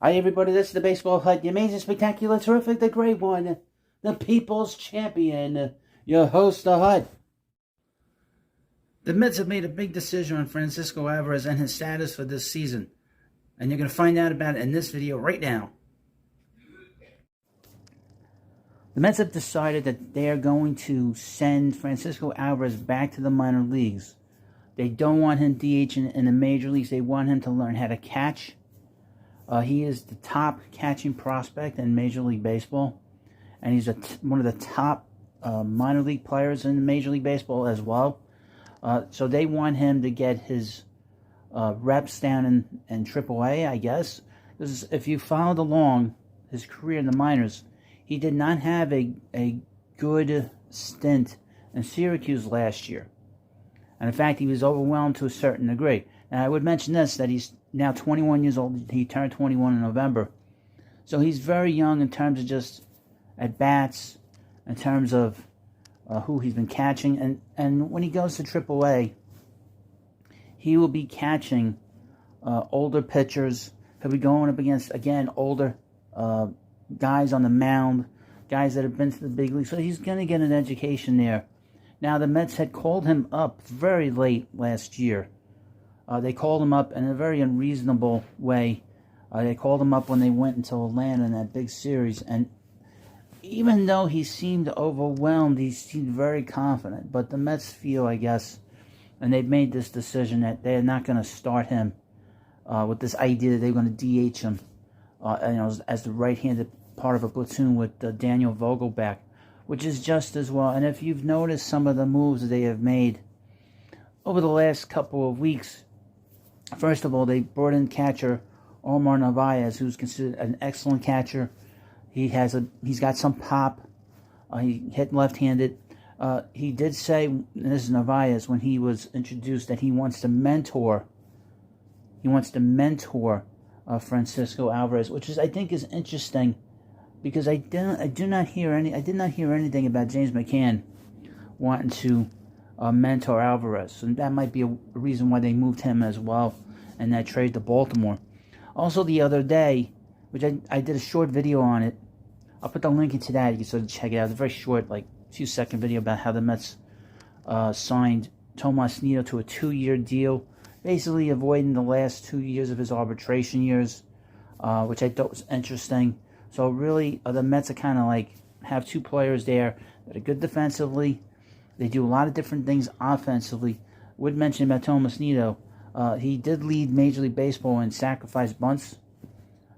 Hi everybody, this is the Baseball Hut, the amazing, spectacular, terrific, the great one, the people's champion, your host, the Hut. The Mets have made a big decision on Francisco Alvarez and his status for this season, and you're going to find out about it in this video right now. The Mets have decided that they are going to send Francisco Alvarez back to the minor leagues. They don't want him DHing in the major leagues. They want him to learn how to catch. He is the top catching prospect in Major League Baseball, and he's one of the top minor league players in Major League Baseball as well. So they want him to get his reps down in AAA, I guess. Because if you followed along his career in the minors, he did not have a good stint in Syracuse last year. And in fact, he was overwhelmed to a certain degree. And I would mention this, that he's now 21 years old. He turned 21 in November. So he's very young in terms of just at-bats, in terms of who he's been catching. And when he goes to AAA, he will be catching older pitchers. He'll be going up against, again, older guys on the mound, guys that have been to the big league. So he's going to get an education there. Now, the Mets had called him up very late last year. They called him up in a very unreasonable way. They called him up when they went into Atlanta in that big series. And even though he seemed overwhelmed, he seemed very confident. But the Mets feel, I guess, and they've made this decision that they're not going to start him with this idea that they're going to DH him as the right-handed part of a platoon with Daniel Vogelback, which is just as well. And if you've noticed some of the moves that they have made over the last couple of weeks, first of all, they brought in catcher Omar Narvaez, who's considered an excellent catcher. He's got some pop. He hit left-handed. He did say, and this is Narvaez, when he was introduced, that he wants to mentor. Francisco Alvarez, which I think is interesting, because I did not hear anything about James McCann wanting to mentor Alvarez, and that might be a reason why they moved him as well in that trade to Baltimore. Also, the other day, which I did a short video on it, I'll put the link into that. You can sort of check it out. It's a very short, few-second video about how the Mets signed Tomas Nido to a 2-year deal, basically avoiding the last 2 years of his arbitration years, which I thought was interesting. So really, the Mets are kind of have two players there that are good defensively. They do a lot of different things offensively. Would mention about Tomas Nido, he did lead Major League Baseball in sacrifice bunts.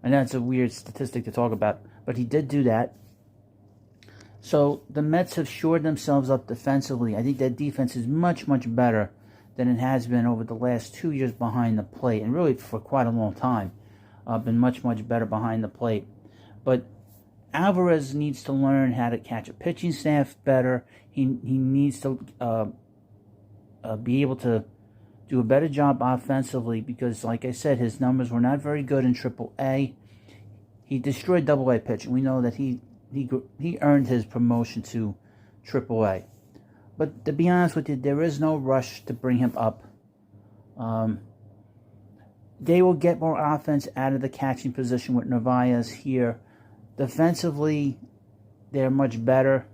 I know it's a weird statistic to talk about, but he did do that. So the Mets have shored themselves up defensively. I think that defense is much, much better than it has been over the last 2 years behind the plate, and really for quite a long time. Been much, much better behind the plate. But Alvarez needs to learn how to catch a pitching staff better. He needs to be able to do a better job offensively, because, like I said, his numbers were not very good in AAA. He destroyed AA pitching. We know that he earned his promotion to AAA. But to be honest with you, there is no rush to bring him up. They will get more offense out of the catching position with Narvaez here. Defensively, they're much better.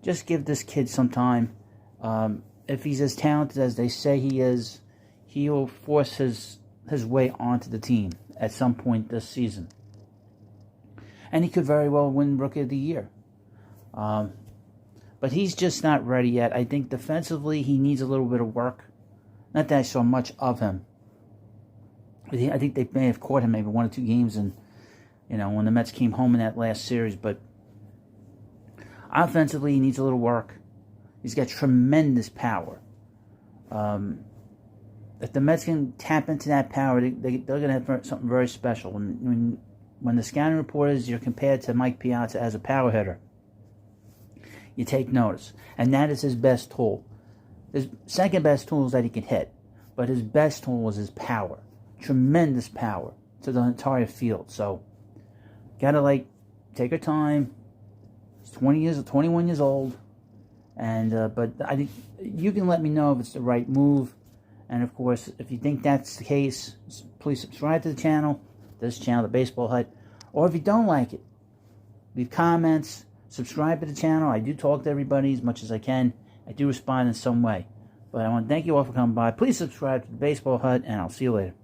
Just give this kid some time. If he's as talented as they say he is, he will force his way onto the team at some point this season. And he could very well win Rookie of the Year. But he's just not ready yet. I think defensively he needs a little bit of work. Not that I saw much of him. I think they may have caught him maybe 1 or 2 games when the Mets came home in that last series. But offensively, he needs a little work. He's got tremendous power. If the Mets can tap into that power, they're going to have something very special. When the scouting report is you're compared to Mike Piazza as a power hitter, you take notice. And that is his best tool. His second best tool is that he can hit. But his best tool is his power. Tremendous power to the entire field. So, gotta take your time. He's 21 years old. And but I think you can let me know if it's the right move. And of course, if you think that's the case, please subscribe to the channel, this channel, The Baseball Hut. Or if you don't like it, leave comments, subscribe to the channel. I do talk to everybody as much as I can. I do respond in some way. But I want to thank you all for coming by. Please subscribe to The Baseball Hut, and I'll see you later.